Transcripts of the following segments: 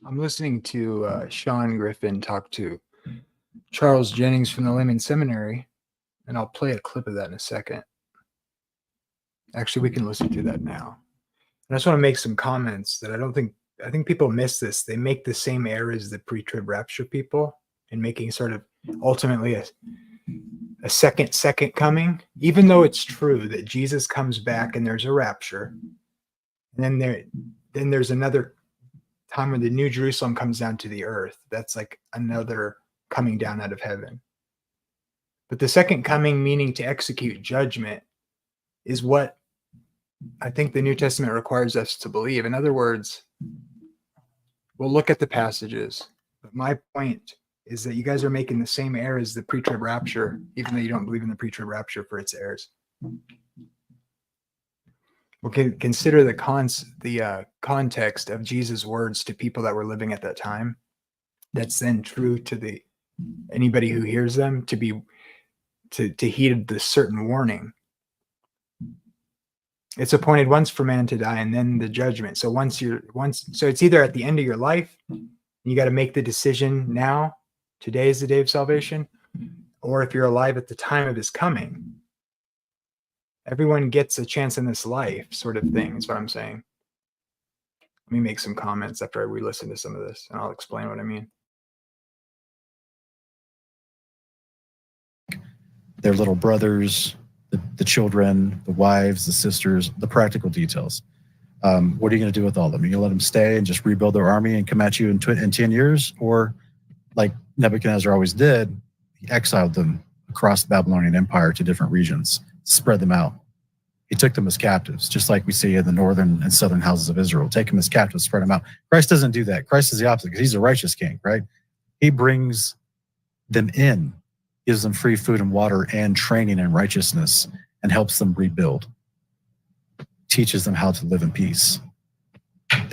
I'm listening to Sean Griffin talk to Charles Jennings from the Layman Seminary, and I'll play a clip of that in a second. Actually, we can listen to that now. And I just want to make some comments that I think people miss this. They make the same error as the pre-trib rapture people in making sort of ultimately a second coming, even though it's true that Jesus comes back and there's a rapture. And then there's another time when the New Jerusalem comes down to the earth. That's like another coming down out of heaven. But the second coming, meaning to execute judgment, is what I think the New Testament requires us to believe. In other words, we'll look at the passages, but my point is that you guys are making the same error as the pre-trib rapture, even though you don't believe in the pre-trib rapture for its errors. Okay, consider the context of Jesus' words to people that were living at that time. That's then true to anybody who hears them to heed the certain warning. It's appointed once for man to die, and then the judgment. So so it's either at the end of your life, you got to make the decision now. Today is the day of salvation, or if you're alive at the time of his coming. Everyone gets a chance in this life, sort of thing, is what I'm saying. Let me make some comments after we listen to some of this, and I'll explain what I mean. Their little brothers, the children, the wives, the sisters, the practical details. What are you going to do with all of them? Are you going to let them stay and just rebuild their army and come at you in 10 years? Or like Nebuchadnezzar always did, he exiled them across the Babylonian Empire to different regions, spread them out. He took them as captives, just like we see in the northern and southern houses of Israel. Take them as captives, spread them out. Christ doesn't do that. Christ is the opposite because he's a righteous king, right? He brings them in, gives them free food and water and training in righteousness, and helps them rebuild. Teaches them how to live in peace,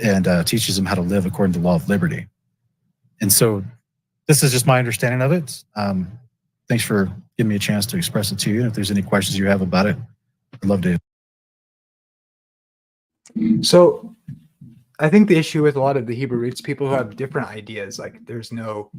and teaches them how to live according to the law of liberty. And so this is just my understanding of it. Thanks for giving me a chance to express it to you. And if there's any questions you have about it, I'd love to. So I think the issue with a lot of the Hebrew roots people who have different ideas, like there's no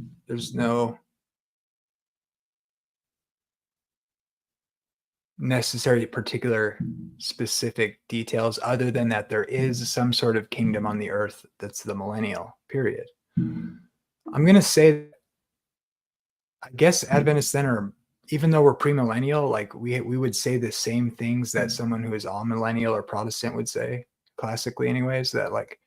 necessary particular specific details other than that there is some sort of kingdom on the earth that's the millennial period. I'm going to say, I guess Adventists then are, even though we're premillennial, like we would say the same things that someone who is amillennial or Protestant would say, classically anyways, that like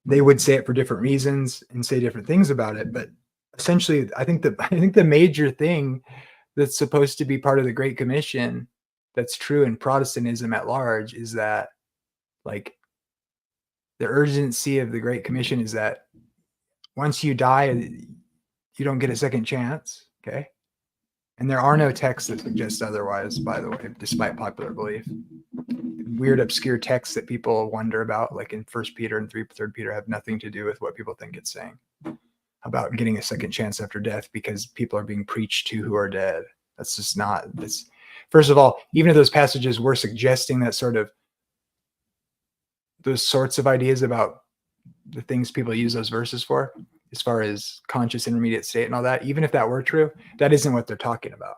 they would say it for different reasons and say different things about it. But essentially, I think the major thing that's supposed to be part of the Great Commission that's true in Protestantism at large is that like the urgency of the Great Commission is that once you die, you don't get a second chance. Okay. And there are no texts that suggest otherwise, by the way, despite popular belief. Weird, obscure texts that people wonder about, like in 1 Peter and 3 Peter, have nothing to do with what people think it's saying about getting a second chance after death because people are being preached to who are dead. That's just not this. First of all, even if those passages were suggesting that sort of those sorts of ideas about the things people use those verses for, as far as conscious intermediate state and all that, even if that were true, that isn't what they're talking about.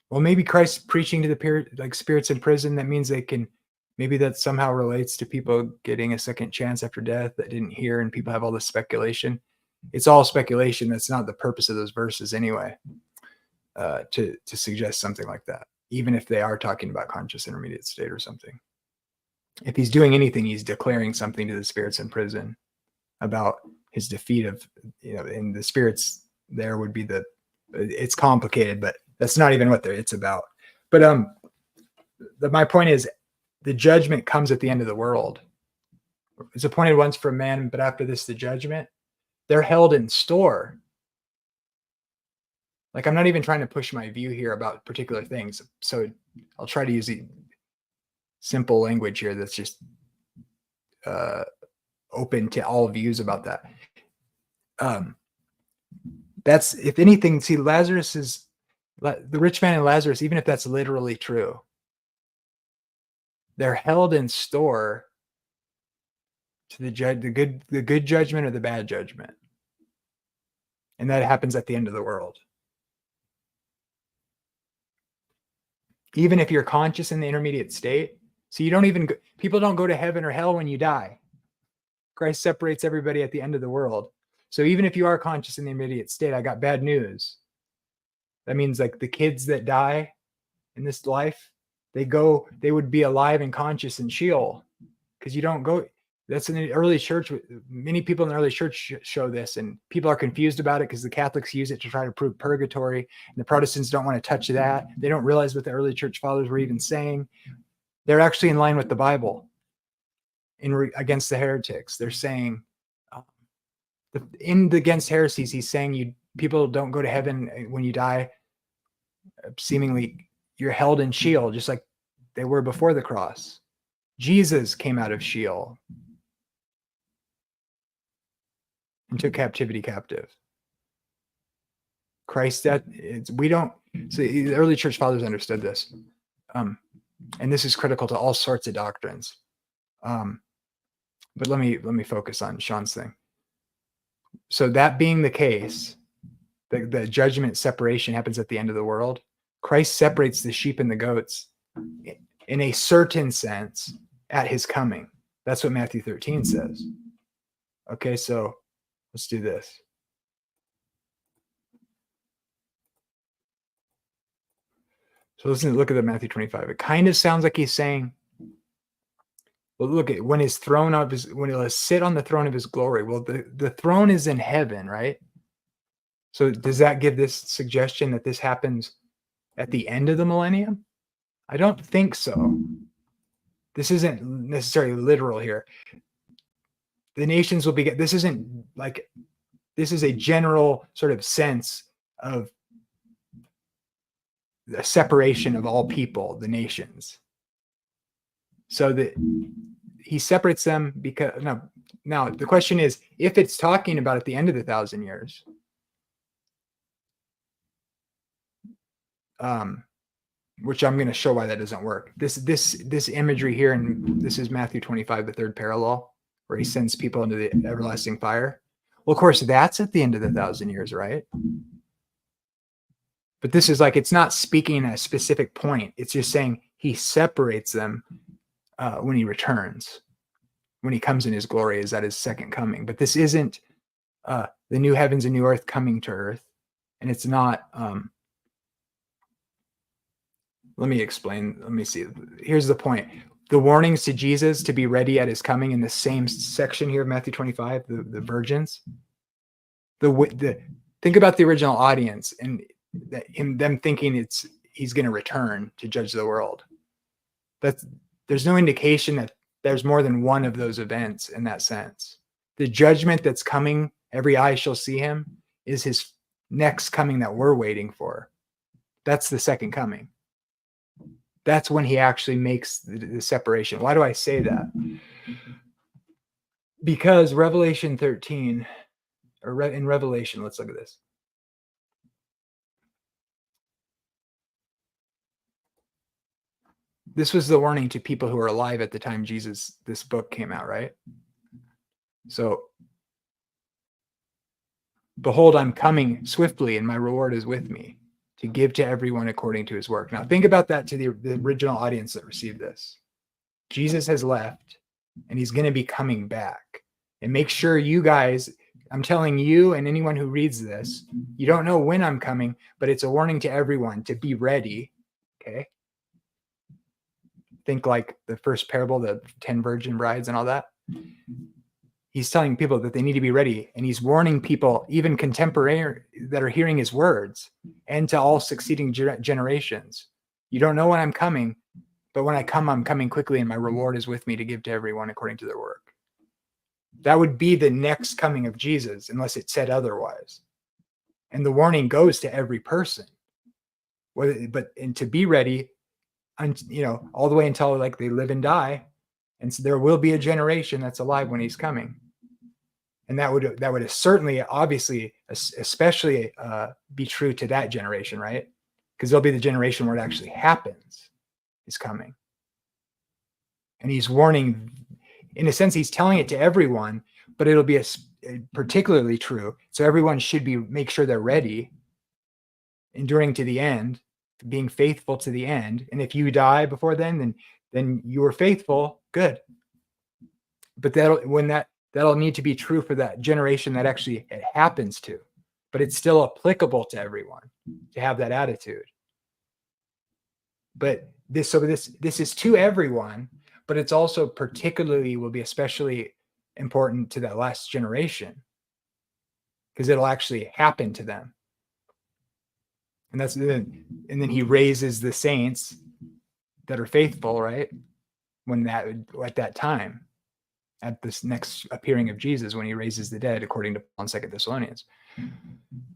Well, maybe Christ preaching to the spirits in prison, that means maybe that somehow relates to people getting a second chance after death that didn't hear, and people have all this speculation. It's all speculation. That's not the purpose of those verses anyway, to suggest something like that, even if they are talking about conscious intermediate state or something. If he's doing anything, he's declaring something to the spirits in prison about his defeat of, and the spirits there would be it's complicated, but that's not even what it's about. But my point is, the judgment comes at the end of the world. It's appointed once for man, but after this, the judgment. They're held in store. Like, I'm not even trying to push my view here about particular things. So I'll try to use the simple language here that's just open to all views about that. That's, if anything, see, the rich man and Lazarus, even if that's literally true, they're held in store to the good judgment or the bad judgment. And that happens at the end of the world. Even if you're conscious in the intermediate state, so you don't even people don't go to heaven or hell when you die. Christ separates everybody at the end of the world. So even if you are conscious in the intermediate state, I got bad news. That means like the kids that die in this life, they would be alive and conscious in Sheol, because you don't go. That's in the early church. Many people in the early church show this, and people are confused about it because the Catholics use it to try to prove purgatory, and the Protestants don't want to touch that. They don't realize what the early church fathers were even saying. They're actually in line with the Bible against the heretics. They're saying against heresies, he's saying people don't go to heaven when you die. Seemingly, you're held in Sheol, just like they were before the cross. Jesus came out of Sheol and took captivity captive. Christ, we don't. So the early church fathers understood this, and this is critical to all sorts of doctrines. But let me focus on Sean's thing. So that being the case, the judgment separation happens at the end of the world. Christ separates the sheep and the goats in a certain sense at his coming. That's what Matthew 13 says. Okay, so let's do this. So look at the Matthew 25. It kind of sounds like he's saying, well, look at when he'll sit on the throne of his glory. Well, the throne is in heaven, right? So does that give this suggestion that this happens at the end of the millennium? I don't think so. This isn't necessarily literal here. The nations will be, this is a general sort of sense of the separation of all people, the nations. So that he separates them because, now the question is, if it's talking about at the end of the 1,000 years, which I'm going to show why that doesn't work. This imagery here, and this is Matthew 25, the third parallel, where he sends people into the everlasting fire. Well, of course, that's at the end of the 1,000 years, right? But this is like, it's not speaking at a specific point. It's just saying he separates them when he returns, when he comes in his glory, is at his second coming. But this isn't the new heavens and new earth coming to earth. And it's not, let me explain. Let me see. Here's the point. The warnings to Jesus to be ready at his coming in the same section here of Matthew 25, the virgins. Think about the original audience and them thinking he's going to return to judge the world. There's no indication that there's more than one of those events in that sense. The judgment that's coming, every eye shall see him, is his next coming that we're waiting for. That's the second coming. That's when he actually makes the separation. Why do I say that? Because Revelation 13, or in Revelation, let's look at this. This was the warning to people who were alive at the time this book came out, right? So, behold, I'm coming swiftly, and my reward is with me, to give to everyone according to his work. Now, think about that to the original audience that received this. Jesus has left, and he's going to be coming back. And make sure you guys, I'm telling you and anyone who reads this, you don't know when I'm coming, but it's a warning to everyone to be ready, okay? Think like the first parable, the 10 virgin brides and all that. He's telling people that they need to be ready, and he's warning people, even contemporary, that are hearing his words, and to all succeeding generations. You don't know when I'm coming, but when I come, I'm coming quickly, and my reward is with me to give to everyone according to their work. That would be the next coming of Jesus, unless it said otherwise. And the warning goes to every person. And to be ready, all the way until like they live and die. And so there will be a generation that's alive when he's coming. And that would certainly, obviously, especially be true to that generation, right? Because there'll be the generation where it actually happens, is coming. And he's warning, in a sense, he's telling it to everyone, but it'll be particularly true. So everyone should make sure they're ready, enduring to the end, being faithful to the end. And if you die before then you were faithful, good. But that'll need to be true for that generation that actually it happens to. But it's still applicable to everyone to have that attitude. But this is to everyone, but it's also will be especially important to that last generation, because it'll actually happen to them. And then he raises the saints that are faithful, right? At that time, at this next appearing of Jesus, when he raises the dead, according to Paul in 2 Thessalonians.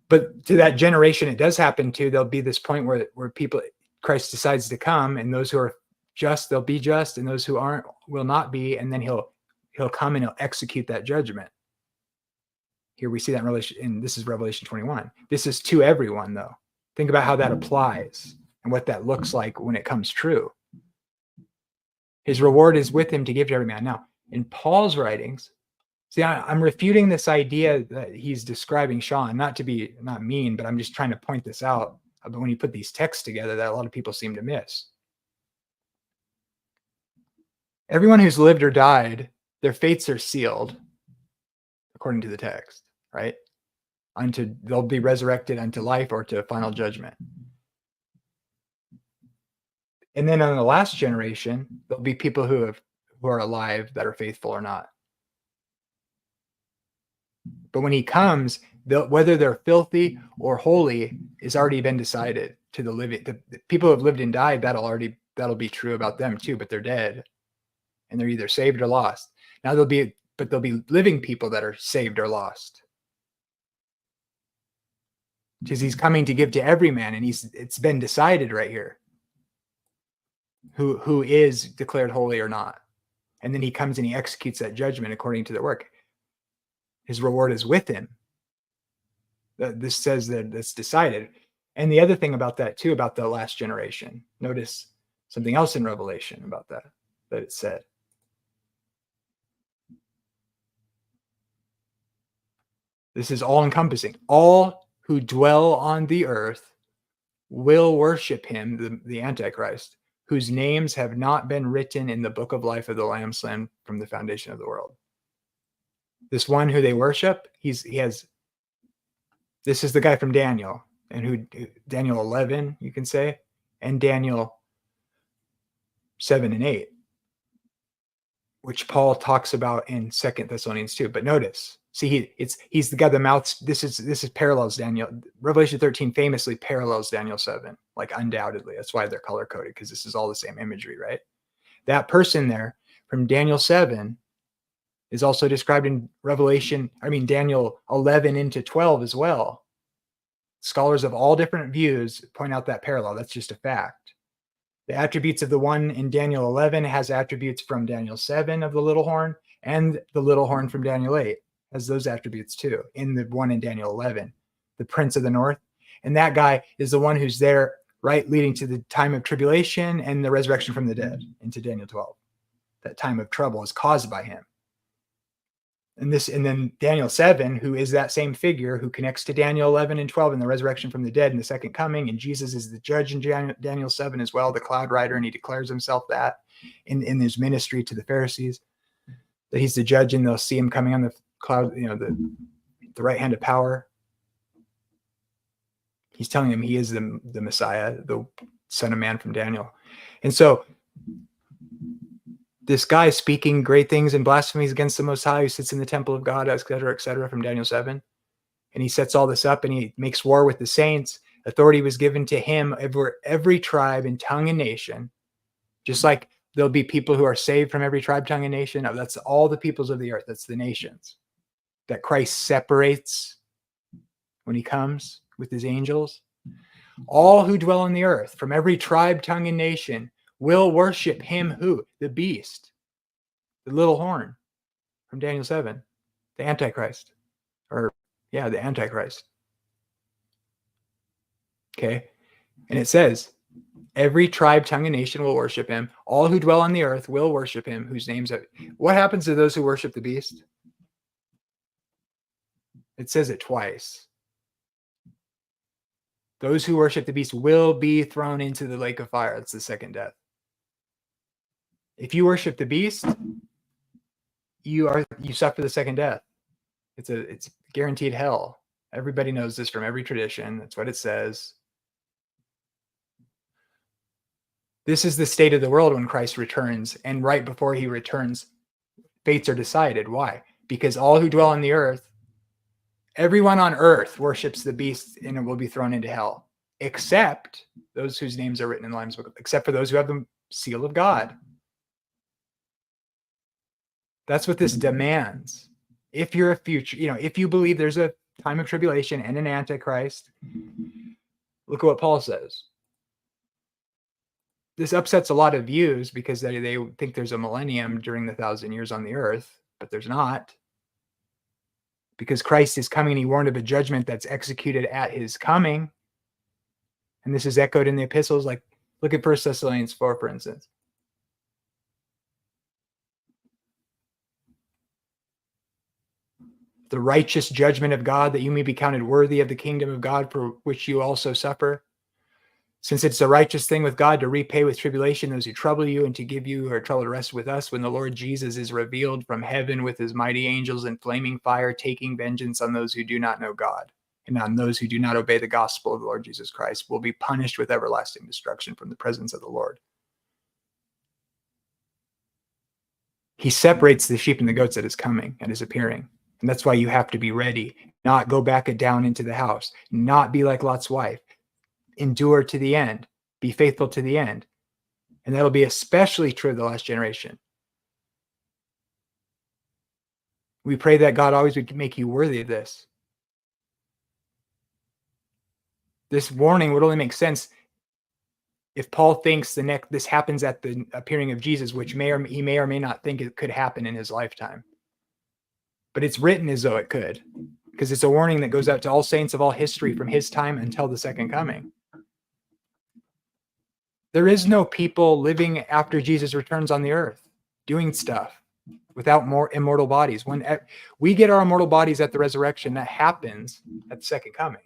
But to that generation it does happen to, there'll be this point where Christ decides to come, and those who are just, they'll be just, and those who aren't will not be, and then he'll come and he'll execute that judgment. Here we see that in Revelation, and this is Revelation 21. This is to everyone, though. Think about how that applies and what that looks like when it comes true. His reward is with him to give to every man. Now, in Paul's writings, see, I'm refuting this idea that he's describing Sean, not mean, but I'm just trying to point this out. But when you put these texts together, that a lot of people seem to miss. Everyone who's lived or died, their fates are sealed, according to the text, right? They'll be resurrected unto life or to final judgment. And then on the last generation, there'll be people who are alive that are faithful or not. But when he comes, whether they're filthy or holy has already been decided to the living. The people who have lived and died, that'll be true about them too, but they're dead. And they're either saved or lost. Now there'll be living people that are saved or lost. Because he's coming to give to every man, and it's been decided right here who is declared holy or not. And then he comes and he executes that judgment according to their work. His reward is with him. This says that it's decided. And the other thing about that too, about the last generation, notice something else in Revelation about that it said. This is all encompassing. All who dwell on the earth will worship him, the Antichrist, whose names have not been written in the book of life of the Lamb slain from the foundation of the world. This one who they worship, this is the guy from Daniel, and Daniel 11, you can say, and Daniel 7 and 8, which Paul talks about in 2 Thessalonians 2. But notice, see, he's the guy that mouths. This is parallels Daniel. Revelation 13 famously parallels Daniel 7, like undoubtedly. That's why they're color coded, because this is all the same imagery, right? That person there from Daniel 7 is also described in Daniel 11 into 12 as well. Scholars of all different views point out that parallel. That's just a fact. The attributes of the one in Daniel 11 has attributes from Daniel 7 of the little horn, and the little horn from Daniel 8 has those attributes too, in the one in Daniel 11, the prince of the north. And that guy is the one who's there, right, leading to the time of tribulation and the resurrection from the dead into Daniel 12. That time of trouble is caused by him. And then Daniel 7, who is that same figure who connects to Daniel 11 and 12 and the resurrection from the dead and the second coming. And Jesus is the judge in Daniel 7 as well, the cloud rider. And he declares himself that in his ministry to the Pharisees, that he's the judge, and they'll see him coming on the cloud, the right hand of power. He's telling them he is the Messiah, the Son of Man from Daniel. And so this guy speaking great things and blasphemies against the Most High, who sits in the temple of God, et cetera, from Daniel 7. And he sets all this up and he makes war with the saints. Authority was given to him over every tribe and tongue and nation. Just like there'll be people who are saved from every tribe, tongue, and nation. That's all the peoples of the earth. That's the nations that Christ separates when he comes with his angels. All who dwell on the earth from every tribe, tongue, and nation will worship him who? The beast, the little horn from Daniel 7, the Antichrist. The Antichrist. Okay. And it says, Every tribe, tongue, and nation will worship him. All who dwell on the earth will worship him, whose names are. What happens to those who worship the beast? It says it twice. Those who worship the beast will be thrown into the lake of fire. That's the second death. If you worship the beast, you suffer the second death. It's guaranteed hell. Everybody knows this from every tradition. That's what it says. This is the state of the world when Christ returns, and right before he returns, fates are decided. Why? Because all who dwell on the earth, everyone on earth worships the beast and it will be thrown into hell, except those whose names are written in the Lamb's book, except for those who have the seal of God. That's what this demands. If you're a future, if you believe there's a time of tribulation and an antichrist, look at what Paul says. This upsets a lot of views because they think there's a millennium during the 1,000 years on the earth, but there's not. Because Christ is coming, he warned of a judgment that's executed at his coming. And this is echoed in the epistles. Like, look at 1 Thessalonians 4, for instance. The righteous judgment of God, that you may be counted worthy of the kingdom of God, for which you also suffer. Since it's a righteous thing with God to repay with tribulation those who trouble you, and to give you who are troubled rest with us when the Lord Jesus is revealed from heaven with his mighty angels in flaming fire, taking vengeance on those who do not know God, and on those who do not obey the gospel of the Lord Jesus Christ, will be punished with everlasting destruction from the presence of the Lord. He separates the sheep and the goats at his coming, at his appearing. And that's why you have to be ready, not go back down into the house, not be like Lot's wife. Endure to the end, be faithful to the end. And that'll be especially true of the last generation. We pray that God always would make you worthy of this. This warning would only make sense if Paul thinks this happens at the appearing of Jesus, which he may or may not think it could happen in his lifetime. But it's written as though it could, because it's a warning that goes out to all saints of all history from his time until the second coming. There is no people living after Jesus returns on the earth doing stuff without more immortal bodies. When we get our immortal bodies at the resurrection, that happens at the second coming.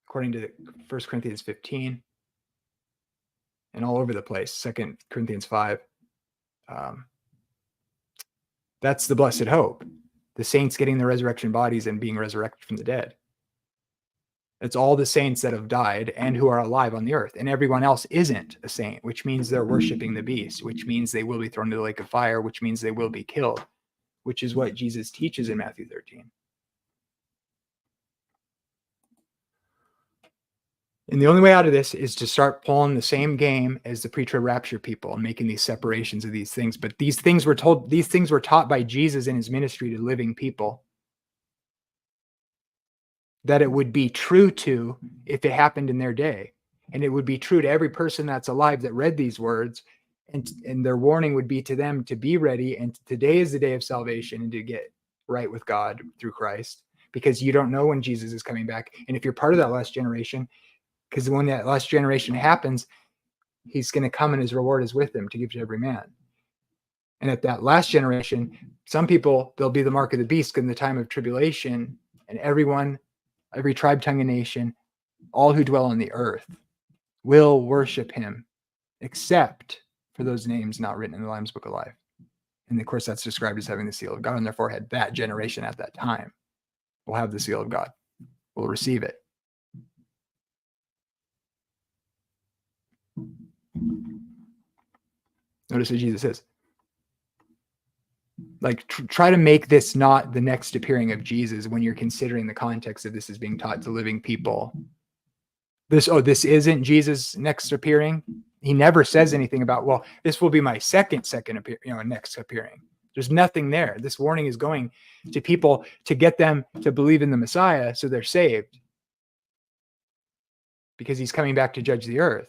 According to 1 Corinthians 15 and all over the place, 2 Corinthians 5. That's the blessed hope. The saints getting their resurrection bodies and being resurrected from the dead. It's all the saints that have died and who are alive on the earth. And everyone else isn't a saint, which means they're worshiping the beast, which means they will be thrown into the lake of fire, which means they will be killed, which is what Jesus teaches in Matthew 13. And the only way out of this is to start pulling the same game as the pre-trib rapture people and making these separations of these things. But these things were taught by Jesus in his ministry to living people, that it would be true to if it happened in their day. And it would be true to every person that's alive that read these words. And their warning would be to them to be ready. And today is the day of salvation and to get right with God through Christ, because you don't know when Jesus is coming back. And if you're part of that last generation, because when that last generation happens, he's going to come and his reward is with him to give to every man. And at that last generation, some people, they'll be the mark of the beast in the time of tribulation, and every tribe, tongue, and nation, all who dwell on the earth will worship him, except for those names not written in the Lamb's book of life. And of course, that's described as having the seal of God on their forehead. That generation at that time will have the seal of God, will receive it. Notice what Jesus says. Like, try to make this not the next appearing of Jesus when you're considering the context of this as being taught to living people. This isn't Jesus' next appearing. He never says anything about, well, this will be my next appearing. There's nothing there. This warning is going to people to get them to believe in the Messiah so they're saved, because he's coming back to judge the earth.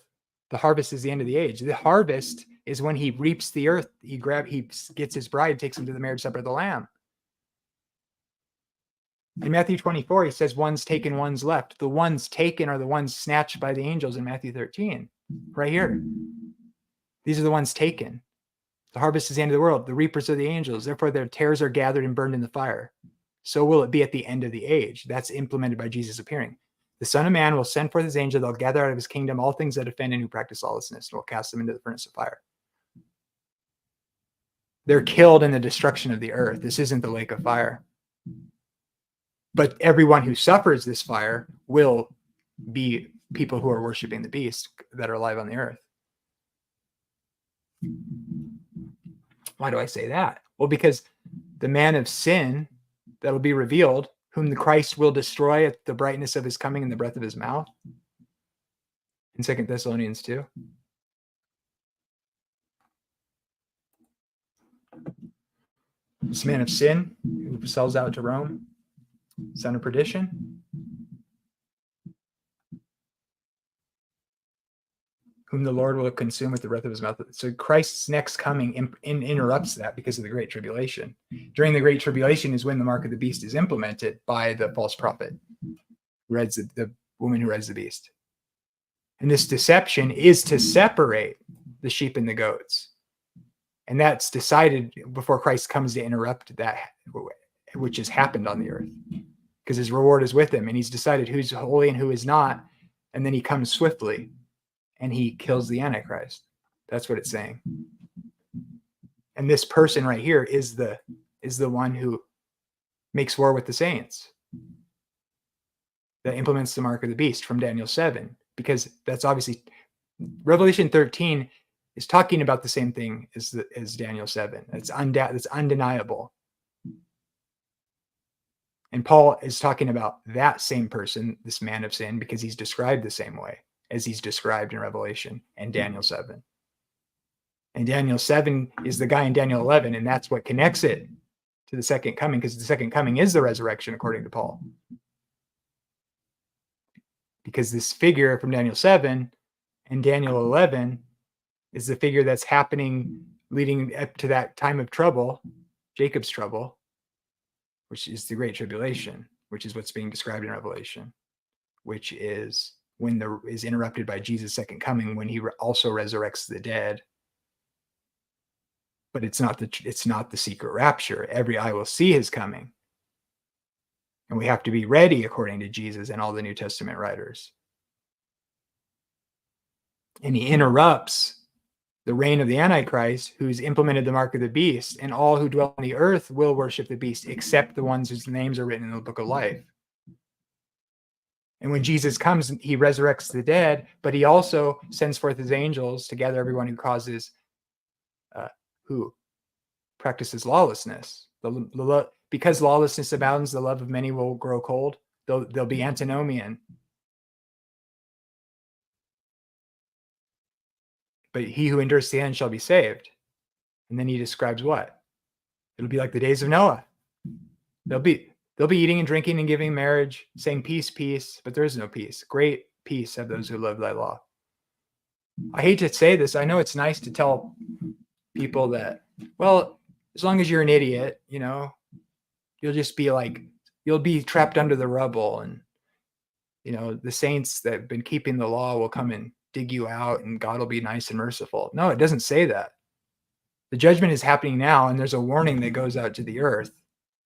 The harvest is the end of the age. The harvest is when he reaps the earth. He gets his bride, takes him to the marriage supper of the Lamb. In Matthew 24, he says one's taken, one's left. The ones taken are the ones snatched by the angels in Matthew 13, right here. These are the ones taken. The harvest is the end of the world. The reapers are the angels. Therefore, their tares are gathered and burned in the fire. So will it be at the end of the age. That's implemented by Jesus appearing. The Son of Man will send forth his angel. They'll gather out of his kingdom all things that offend and who practice lawlessness, and will cast them into the furnace of fire. They're killed in the destruction of the earth. This isn't the lake of fire. But everyone who suffers this fire will be people who are worshiping the beast that are alive on the earth. Why do I say that? Well, because the man of sin that'll be revealed, whom the Christ will destroy at the brightness of his coming and the breath of his mouth, in 2 Thessalonians 2. This man of sin who sells out to Rome, son of perdition, whom the Lord will consume with the breath of his mouth. So Christ's next coming interrupts that because of the Great Tribulation. During the Great Tribulation is when the mark of the beast is implemented by the false prophet, the woman who rides the beast. And this deception is to separate the sheep and the goats. And that's decided before Christ comes to interrupt that, which has happened on the earth. Because his reward is with him, and he's decided who's holy and who is not. And then he comes swiftly, and he kills the Antichrist. That's what it's saying. And this person right here is the one who makes war with the saints, that implements the mark of the beast from Daniel 7, because that's obviously Revelation 13 is talking about the same thing as Daniel 7. It's undeniable. And Paul is talking about that same person, this man of sin, because he's described the same way as he's described in Revelation and Daniel 7. And Daniel 7 is the guy in Daniel 11, and that's what connects it to the second coming, because the second coming is the resurrection, according to Paul. Because this figure from Daniel 7 and Daniel 11 is the figure that's happening leading up to that time of trouble, Jacob's trouble, which is the Great Tribulation, which is what's being described in Revelation, which is when is interrupted by Jesus' second coming, when he also resurrects the dead. But it's not the secret rapture. Every eye will see his coming. And we have to be ready according to Jesus and all the New Testament writers. And he interrupts the reign of the Antichrist, who's implemented the mark of the beast, and all who dwell on the earth will worship the beast, except the ones whose names are written in the book of life. And when Jesus comes, he resurrects the dead, but he also sends forth his angels to gather everyone who practices lawlessness. Because lawlessness abounds, the love of many will grow cold. They'll be antinomian. But he who endures to the end shall be saved. And then he describes what? It'll be like the days of Noah. They'll be eating and drinking and giving marriage, saying peace, peace, but there is no peace. Great peace have those who love thy law. I hate to say this. I know it's nice to tell people that, well, as long as you're an idiot, you'll just be you'll be trapped under the rubble, and the saints that have been keeping the law will come and dig you out, and God will be nice and merciful. No, it doesn't say that. The judgment is happening now, and there's a warning that goes out to the earth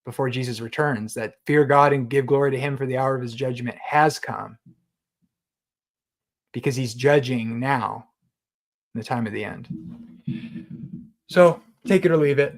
before Jesus returns, that fear God and give glory to him, for the hour of his judgment has come, because he's judging now in the time of the end. So take it or leave it.